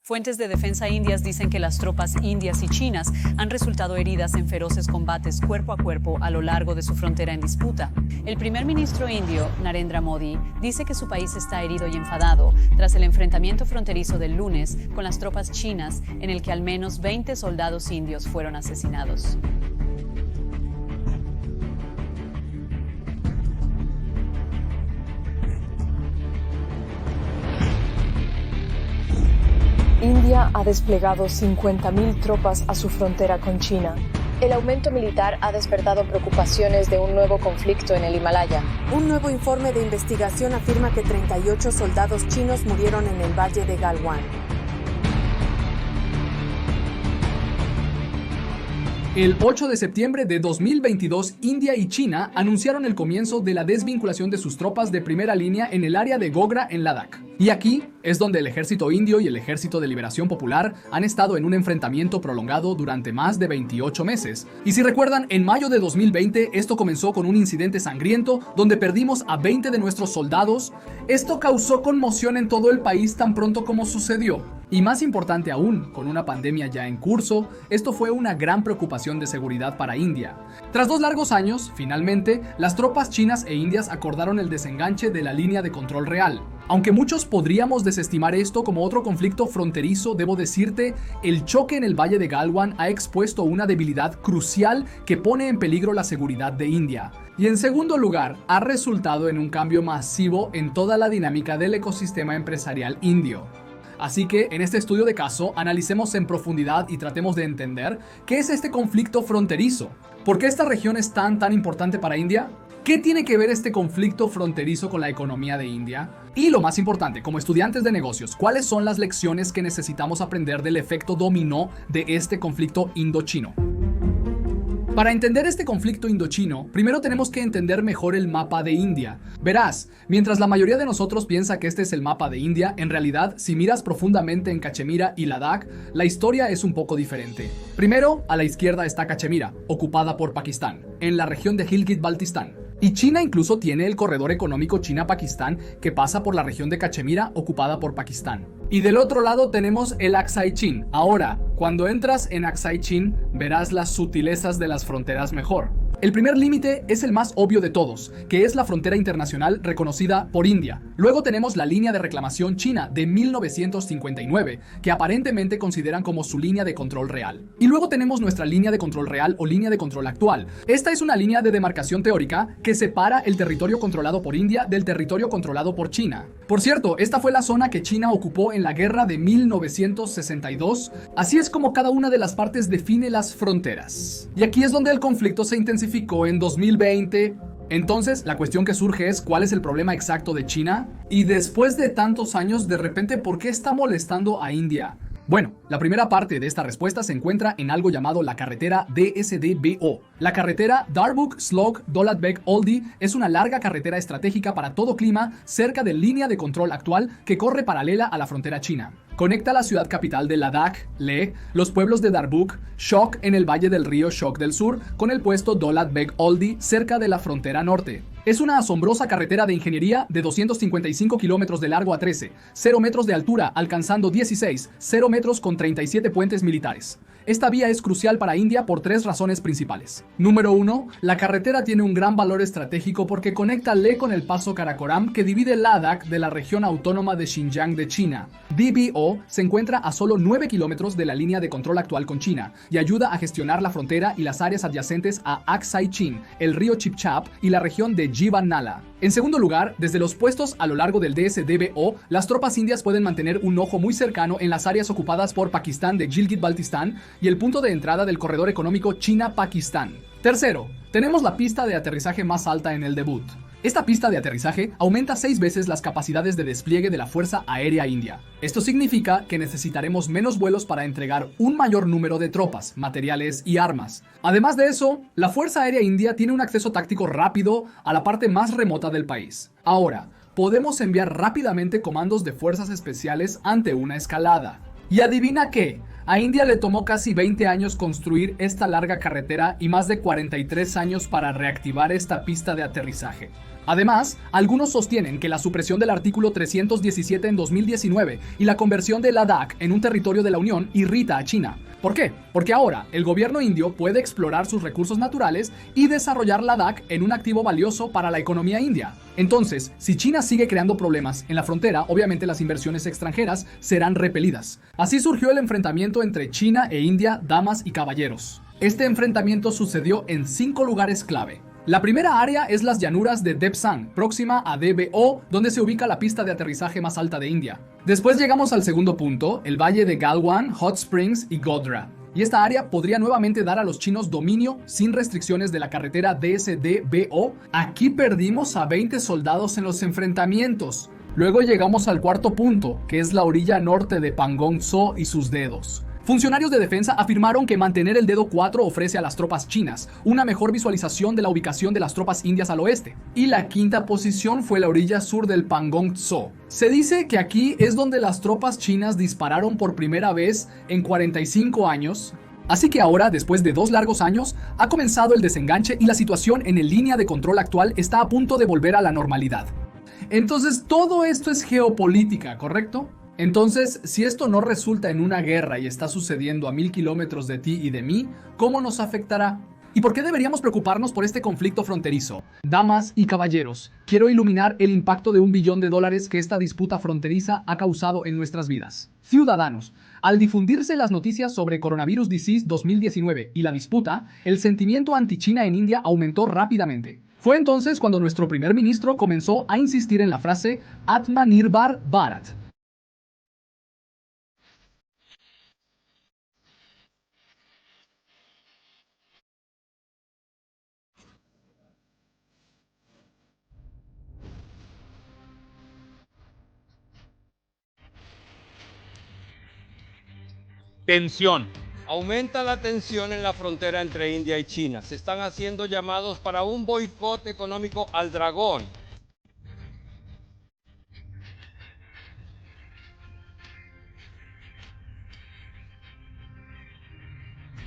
Fuentes de defensa indias dicen que las tropas indias y chinas han resultado heridas en feroces combates cuerpo a cuerpo a lo largo de su frontera en disputa. El primer ministro indio, Narendra Modi, dice que su país está herido y enfadado tras el enfrentamiento fronterizo del lunes con las tropas chinas, en el que al menos 20 soldados indios fueron asesinados. India ha desplegado 50.000 tropas a su frontera con China. El aumento militar ha despertado preocupaciones de un nuevo conflicto en el Himalaya. Un nuevo informe de investigación afirma que 38 soldados chinos murieron en el valle de Galwan. El 8 de septiembre de 2022, India y China anunciaron el comienzo de la desvinculación de sus tropas de primera línea en el área de Gogra en Ladakh. Y aquí es donde el ejército indio y el ejército de liberación popular han estado en un enfrentamiento prolongado durante más de 28 meses. Y si recuerdan, en mayo de 2020 esto comenzó con un incidente sangriento donde perdimos a 20 de nuestros soldados. Esto causó conmoción en todo el país tan pronto como sucedió. Y más importante aún, con una pandemia ya en curso, esto fue una gran preocupación de seguridad para India. Tras 2 largos años, finalmente, las tropas chinas e indias acordaron el desenganche de la línea de control real. Aunque muchos podríamos desestimar esto como otro conflicto fronterizo, debo decirte, el choque en el valle de Galwan ha expuesto una debilidad crucial que pone en peligro la seguridad de India. Y en segundo lugar, ha resultado en un cambio masivo en toda la dinámica del ecosistema empresarial indio. Así que en este estudio de caso analicemos en profundidad y tratemos de entender qué es este conflicto fronterizo. ¿Por qué esta región es tan importante para India? ¿Qué tiene que ver este conflicto fronterizo con la economía de India? Y lo más importante, como estudiantes de negocios, ¿cuáles son las lecciones que necesitamos aprender del efecto dominó de este conflicto indochino? Para entender este conflicto indochino, primero tenemos que entender mejor el mapa de India. Verás, mientras la mayoría de nosotros piensa que este es el mapa de India, en realidad, si miras profundamente en Cachemira y Ladakh, la historia es un poco diferente. Primero, a la izquierda está Cachemira, ocupada por Pakistán, en la región de Gilgit-Baltistán. Y China incluso tiene el corredor económico China-Pakistán que pasa por la región de Cachemira, ocupada por Pakistán. Y del otro lado tenemos el Aksai Chin. Ahora, cuando entras en Aksai Chin, verás las sutilezas de las fronteras mejor. El primer límite es el más obvio de todos, que es la frontera internacional reconocida por India. Luego tenemos la línea de reclamación china de 1959, que aparentemente consideran como su línea de control real. Y luego tenemos nuestra línea de control real o línea de control actual. Esta es una línea de demarcación teórica que separa el territorio controlado por India del territorio controlado por China. Por cierto, esta fue la zona que China ocupó en la guerra de 1962. Así es como cada una de las partes define las fronteras. Y aquí es donde el conflicto se intensifica en 2020. Entonces, la cuestión que surge es ¿cuál es el problema exacto de China? Y después de tantos años, de repente, ¿por qué está molestando a India? Bueno, la primera parte de esta respuesta se encuentra en algo llamado la carretera DSDBO. La carretera Darbuk-Slok-Dolatbek-Oldi es una larga carretera estratégica para todo clima cerca de línea de control actual que corre paralela a la frontera china. Conecta la ciudad capital de Ladakh, Leh, los pueblos de Darbuk, Shok en el valle del río Shok del sur, con el puesto Dolatbek-Oldi cerca de la frontera norte. Es una asombrosa carretera de ingeniería de 255 kilómetros de largo a 13, 0 metros de altura alcanzando 16, 0 metros con 37 puentes militares. Esta vía es crucial para India por 3 razones principales. Número 1, la carretera tiene un gran valor estratégico porque conecta Leh con el paso Karakoram que divide Ladakh de la región autónoma de Xinjiang de China. DBO se encuentra a solo 9 kilómetros de la línea de control actual con China y ayuda a gestionar la frontera y las áreas adyacentes a Aksai Chin, el río Chipchap y la región de Jivan Nala. En segundo lugar, desde los puestos a lo largo del DSDBO, las tropas indias pueden mantener un ojo muy cercano en las áreas ocupadas por Pakistán de Gilgit-Baltistán y el punto de entrada del corredor económico China-Pakistán. Tercero, tenemos la pista de aterrizaje más alta en el debut. Esta pista de aterrizaje aumenta 6 veces las capacidades de despliegue de la Fuerza Aérea India. Esto significa que necesitaremos menos vuelos para entregar un mayor número de tropas, materiales y armas. Además de eso, la Fuerza Aérea India tiene un acceso táctico rápido a la parte más remota del país. Ahora, podemos enviar rápidamente comandos de fuerzas especiales ante una escalada. ¿Y adivina qué? A India le tomó casi 20 años construir esta larga carretera y más de 43 años para reactivar esta pista de aterrizaje. Además, algunos sostienen que la supresión del artículo 317 en 2019 y la conversión de Ladakh en un territorio de la Unión irrita a China. ¿Por qué? Porque ahora el gobierno indio puede explorar sus recursos naturales y desarrollar Ladakh en un activo valioso para la economía india. Entonces, si China sigue creando problemas en la frontera, obviamente las inversiones extranjeras serán repelidas. Así surgió el enfrentamiento entre China e India, damas y caballeros. Este enfrentamiento sucedió en 5 lugares clave. La primera área es las llanuras de Debsang, próxima a DBO, donde se ubica la pista de aterrizaje más alta de India. Después llegamos al segundo punto, el valle de Galwan, Hot Springs y Godhra. Y esta área podría nuevamente dar a los chinos dominio sin restricciones de la carretera DSDBO. Aquí perdimos a 20 soldados en los enfrentamientos. Luego llegamos al cuarto punto, que es la orilla norte de Pangong Tso y sus dedos. Funcionarios de defensa afirmaron que mantener el dedo 4 ofrece a las tropas chinas una mejor visualización de la ubicación de las tropas indias al oeste. Y la quinta posición fue la orilla sur del Pangong Tso. Se dice que aquí es donde las tropas chinas dispararon por primera vez en 45 años. Así que ahora, después de 2 largos años, ha comenzado el desenganche y la situación en el línea de control actual está a punto de volver a la normalidad. Entonces todo esto es geopolítica, ¿correcto? Entonces, si esto no resulta en una guerra y está sucediendo a 1000 kilómetros de ti y de mí, ¿cómo nos afectará? ¿Y por qué deberíamos preocuparnos por este conflicto fronterizo? Damas y caballeros, quiero iluminar el impacto de $1 billón que esta disputa fronteriza ha causado en nuestras vidas. Ciudadanos, al difundirse las noticias sobre Coronavirus Disease 2019 y la disputa, el sentimiento anti-China en India aumentó rápidamente. Fue entonces cuando nuestro primer ministro comenzó a insistir en la frase Atmanirbhar Bharat. Tensión. Aumenta la tensión en la frontera entre India y China. Se están haciendo llamados para un boicot económico al dragón.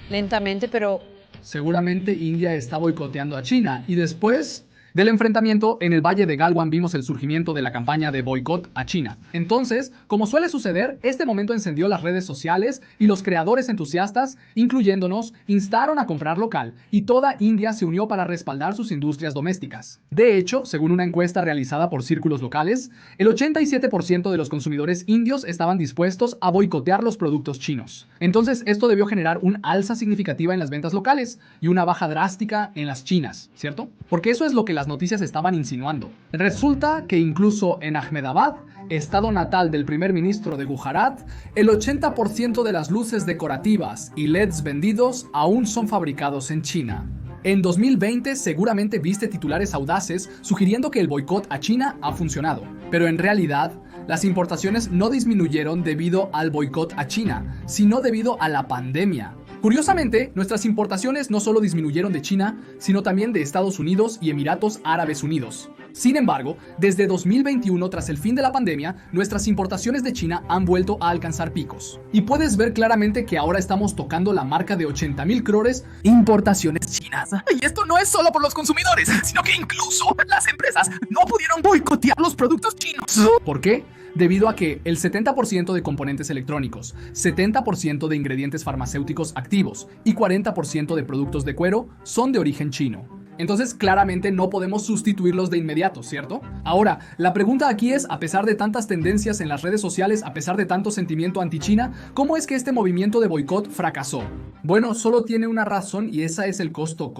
Lentamente, pero Seguramente India está boicoteando a China y después del enfrentamiento en el valle de Galwan vimos el surgimiento de la campaña de boicot a China. Entonces, como suele suceder, este momento encendió las redes sociales y los creadores entusiastas, incluyéndonos, instaron a comprar local y toda India se unió para respaldar sus industrias domésticas. De hecho, según una encuesta realizada por círculos locales, el 87% de los consumidores indios estaban dispuestos a boicotear los productos chinos. Entonces, esto debió generar una alza significativa en las ventas locales y una baja drástica en las chinas, ¿cierto? Porque eso es lo que las noticias estaban insinuando. Resulta que incluso en Ahmedabad, estado natal del primer ministro de Gujarat, el 80% de las luces decorativas y LEDs vendidos aún son fabricados en China. En 2020 seguramente viste titulares audaces sugiriendo que el boicot a China ha funcionado, pero en realidad las importaciones no disminuyeron debido al boicot a China, sino debido a la pandemia. Curiosamente, nuestras importaciones no solo disminuyeron de China, sino también de Estados Unidos y Emiratos Árabes Unidos. Sin embargo, desde 2021, tras el fin de la pandemia, nuestras importaciones de China han vuelto a alcanzar picos. Y puedes ver claramente que ahora estamos tocando la marca de 80,000 crores importaciones chinas. Y esto no es solo por los consumidores, sino que incluso las empresas no pudieron boicotear los productos chinos. ¿Por qué? Debido a que el 70% de componentes electrónicos, 70% de ingredientes farmacéuticos activos y 40% de productos de cuero son de origen chino. Entonces, claramente no podemos sustituirlos de inmediato, ¿cierto? Ahora, la pregunta aquí es, a pesar de tantas tendencias en las redes sociales, a pesar de tanto sentimiento anti-China, ¿cómo es que este movimiento de boicot fracasó? Bueno, solo tiene una razón y esa es el costo.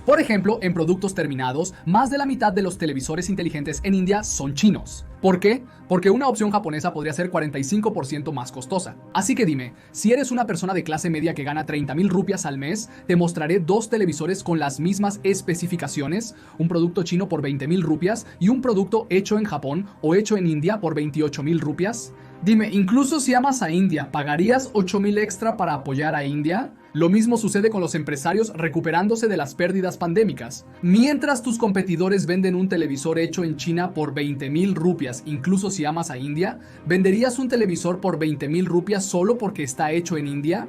Por ejemplo, en productos terminados, más de la mitad de los televisores inteligentes en India son chinos. ¿Por qué? Porque una opción japonesa podría ser 45% más costosa. Así que dime, si eres una persona de clase media que gana 30,000 rupias al mes, te mostraré 2 televisores con las mismas especificaciones, un producto chino por 20,000 rupias y un producto hecho en Japón o hecho en India por 28,000 rupias. Dime, incluso si amas a India, ¿pagarías 8,000 extra para apoyar a India? Lo mismo sucede con los empresarios recuperándose de las pérdidas pandémicas. Mientras tus competidores venden un televisor hecho en China por 20,000 rupias, incluso si amas a India, ¿venderías un televisor por 20,000 rupias solo porque está hecho en India?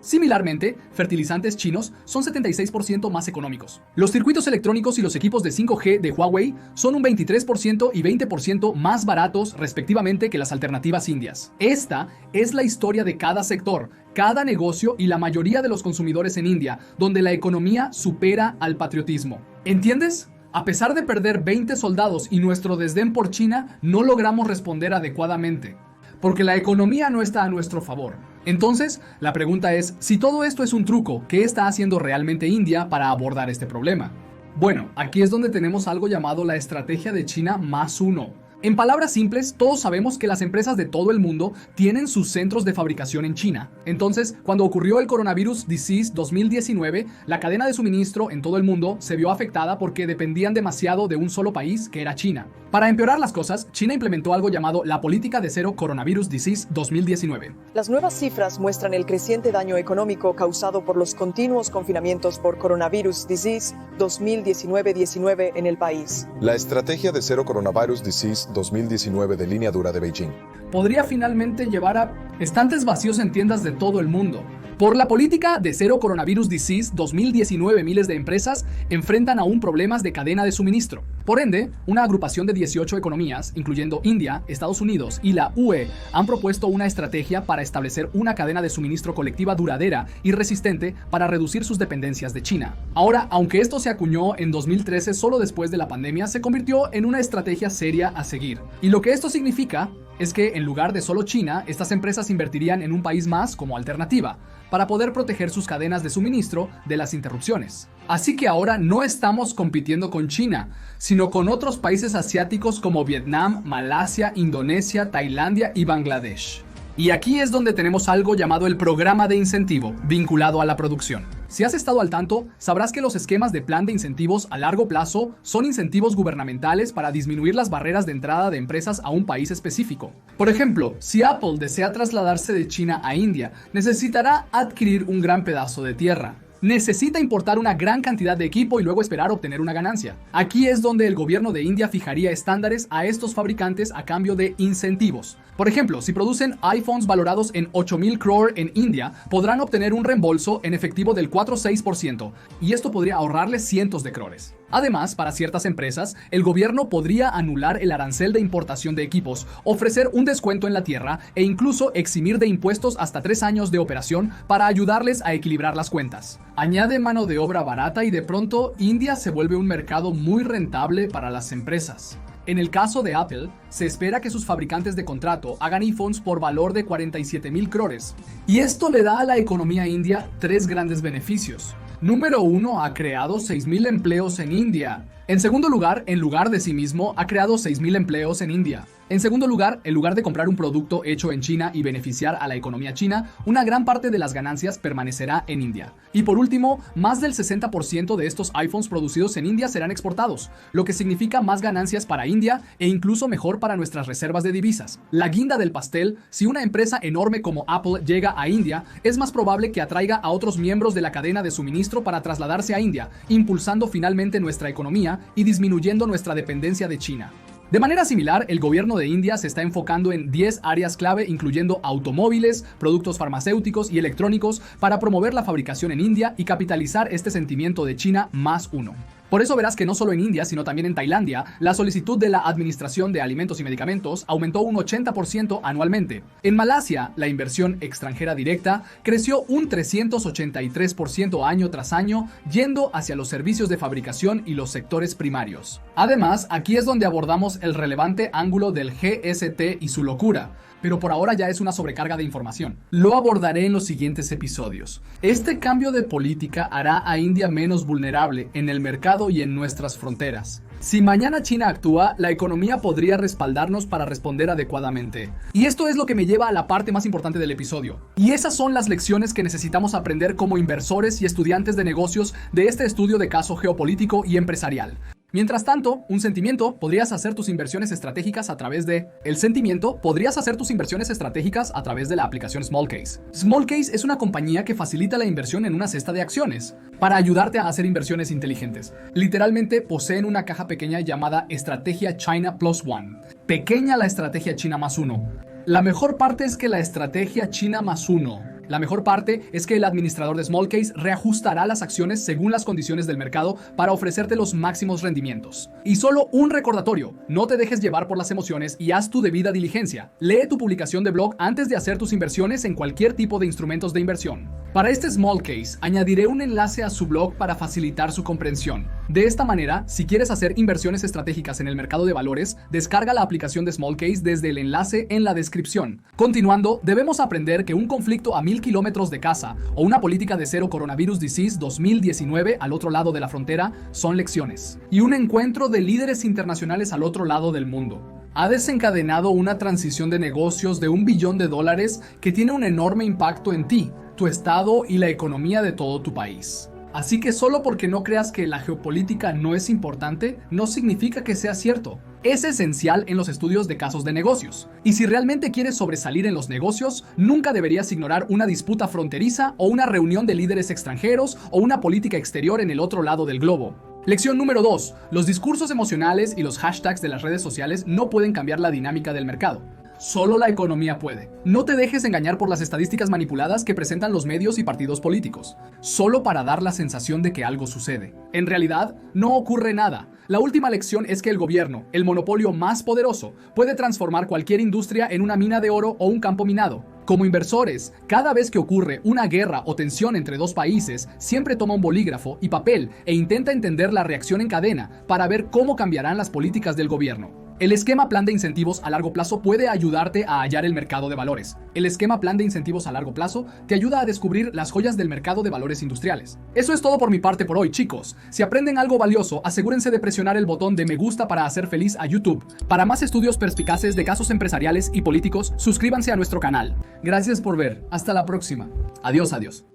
Similarmente, fertilizantes chinos son 76% más económicos. Los circuitos electrónicos y los equipos de 5G de Huawei son un 23% y 20% más baratos respectivamente que las alternativas indias. Esta es la historia de cada sector, cada negocio y la mayoría de los consumidores en India, donde la economía supera al patriotismo. ¿Entiendes? A pesar de perder 20 soldados y nuestro desdén por China, no logramos responder adecuadamente, porque la economía no está a nuestro favor. Entonces, la pregunta es, si todo esto es un truco, ¿qué está haciendo realmente India para abordar este problema? Bueno, aquí es donde tenemos algo llamado la estrategia de China +1. En palabras simples, todos sabemos que las empresas de todo el mundo tienen sus centros de fabricación en China. Entonces, cuando ocurrió el Coronavirus Disease 2019, la cadena de suministro en todo el mundo se vio afectada porque dependían demasiado de un solo país, que era China. Para empeorar las cosas, China implementó algo llamado la Política de Cero Coronavirus Disease 2019. Las nuevas cifras muestran el creciente daño económico causado por los continuos confinamientos por Coronavirus Disease 2019 en el país. La estrategia de Cero Coronavirus Disease 2019 de línea dura de Beijing podría finalmente llevar a estantes vacíos en tiendas de todo el mundo. Por la política de Cero Coronavirus Disease 2019, miles de empresas enfrentan aún problemas de cadena de suministro. Por ende, una agrupación de 18 economías, incluyendo India, Estados Unidos y la UE, han propuesto una estrategia para establecer una cadena de suministro colectiva duradera y resistente para reducir sus dependencias de China. Ahora, aunque esto se acuñó en 2013 solo después de la pandemia, se convirtió en una estrategia seria a seguir. Y lo que esto significa es que en lugar de solo China, estas empresas invertirían en un país más como alternativa, para poder proteger sus cadenas de suministro de las interrupciones. Así que ahora no estamos compitiendo con China, sino con otros países asiáticos como Vietnam, Malasia, Indonesia, Tailandia y Bangladesh. Y aquí es donde tenemos algo llamado el programa de incentivo, vinculado a la producción. Si has estado al tanto, sabrás que los esquemas de plan de incentivos a largo plazo son incentivos gubernamentales para disminuir las barreras de entrada de empresas a un país específico. Por ejemplo, si Apple desea trasladarse de China a India, necesitará adquirir un gran pedazo de tierra. Necesita importar una gran cantidad de equipo y luego esperar obtener una ganancia. Aquí es donde el gobierno de India fijaría estándares a estos fabricantes a cambio de incentivos. Por ejemplo, si producen iPhones valorados en 8,000 crore en India, podrán obtener un reembolso en efectivo del 4,6%, y esto podría ahorrarles cientos de crores. Además, para ciertas empresas, el gobierno podría anular el arancel de importación de equipos, ofrecer un descuento en la tierra e incluso eximir de impuestos hasta 3 años de operación para ayudarles a equilibrar las cuentas. Añade mano de obra barata y de pronto India se vuelve un mercado muy rentable para las empresas. En el caso de Apple, se espera que sus fabricantes de contrato hagan iPhones por valor de 47,000 crores. Y esto le da a la economía india 3 grandes beneficios. Número 1, ha creado 6,000 empleos en India. En segundo lugar, en lugar de sí mismo, ha creado 6,000 empleos en India. En segundo lugar, en lugar de comprar un producto hecho en China y beneficiar a la economía china, una gran parte de las ganancias permanecerá en India. Y por último, más del 60% de estos iPhones producidos en India serán exportados, lo que significa más ganancias para India e incluso mejor para nuestras reservas de divisas. La guinda del pastel, si una empresa enorme como Apple llega a India, es más probable que atraiga a otros miembros de la cadena de suministro para trasladarse a India, impulsando finalmente nuestra economía y disminuyendo nuestra dependencia de China. De manera similar, el gobierno de India se está enfocando en 10 áreas clave, incluyendo automóviles, productos farmacéuticos y electrónicos, para promover la fabricación en India y capitalizar este sentimiento de China +1. Por eso verás que no solo en India, sino también en Tailandia, la solicitud de la Administración de Alimentos y Medicamentos aumentó un 80% anualmente. En Malasia, la inversión extranjera directa creció un 383% año tras año, yendo hacia los servicios de fabricación y los sectores primarios. Además, aquí es donde abordamos el relevante ángulo del GST y su locura. Pero por ahora ya es una sobrecarga de información. Lo abordaré en los siguientes episodios. Este cambio de política hará a India menos vulnerable en el mercado y en nuestras fronteras. Si mañana China actúa, la economía podría respaldarnos para responder adecuadamente. Y esto es lo que me lleva a la parte más importante del episodio. Y esas son las lecciones que necesitamos aprender como inversores y estudiantes de negocios de este estudio de caso geopolítico y empresarial. Mientras tanto, un sentimiento, podrías hacer tus inversiones estratégicas a través de... El sentimiento, podrías hacer tus inversiones estratégicas a través de la aplicación Smallcase. Smallcase es una compañía que facilita la inversión en una cesta de acciones para ayudarte a hacer inversiones inteligentes. Literalmente poseen una caja pequeña llamada Estrategia China Plus One. Pequeña la Estrategia China más uno. La mejor parte es que la Estrategia China más uno. La mejor parte es que el administrador de Smallcase reajustará las acciones según las condiciones del mercado para ofrecerte los máximos rendimientos. Y solo un recordatorio, no te dejes llevar por las emociones y haz tu debida diligencia. Lee tu publicación de blog antes de hacer tus inversiones en cualquier tipo de instrumentos de inversión. Para este Smallcase, añadiré un enlace a su blog para facilitar su comprensión. De esta manera, si quieres hacer inversiones estratégicas en el mercado de valores, descarga la aplicación de Smallcase desde el enlace en la descripción. Continuando, debemos aprender que un conflicto a 1000 kilómetros de casa o una política de cero coronavirus disease 2019 al otro lado de la frontera son lecciones. Y un encuentro de líderes internacionales al otro lado del mundo ha desencadenado una transición de negocios de $1 billón que tiene un enorme impacto en ti, tu estado y la economía de todo tu país. Así que solo porque no creas que la geopolítica no es importante, no significa que sea cierto. Es esencial en los estudios de casos de negocios. Y si realmente quieres sobresalir en los negocios, nunca deberías ignorar una disputa fronteriza o una reunión de líderes extranjeros o una política exterior en el otro lado del globo. Lección número 2. Los discursos emocionales y los hashtags de las redes sociales no pueden cambiar la dinámica del mercado. Solo la economía puede. No te dejes engañar por las estadísticas manipuladas que presentan los medios y partidos políticos, solo para dar la sensación de que algo sucede. En realidad, no ocurre nada. La última lección es que el gobierno, el monopolio más poderoso, puede transformar cualquier industria en una mina de oro o un campo minado. Como inversores, cada vez que ocurre una guerra o tensión entre dos países, siempre toma un bolígrafo y papel e intenta entender la reacción en cadena para ver cómo cambiarán las políticas del gobierno. El esquema plan de incentivos a largo plazo puede ayudarte a hallar el mercado de valores. El esquema plan de incentivos a largo plazo te ayuda a descubrir las joyas del mercado de valores industriales. Eso es todo por mi parte por hoy, chicos. Si aprenden algo valioso, asegúrense de presionar el botón de me gusta para hacer feliz a YouTube. Para más estudios perspicaces de casos empresariales y políticos, suscríbanse a nuestro canal. Gracias por ver. Hasta la próxima. Adiós, adiós.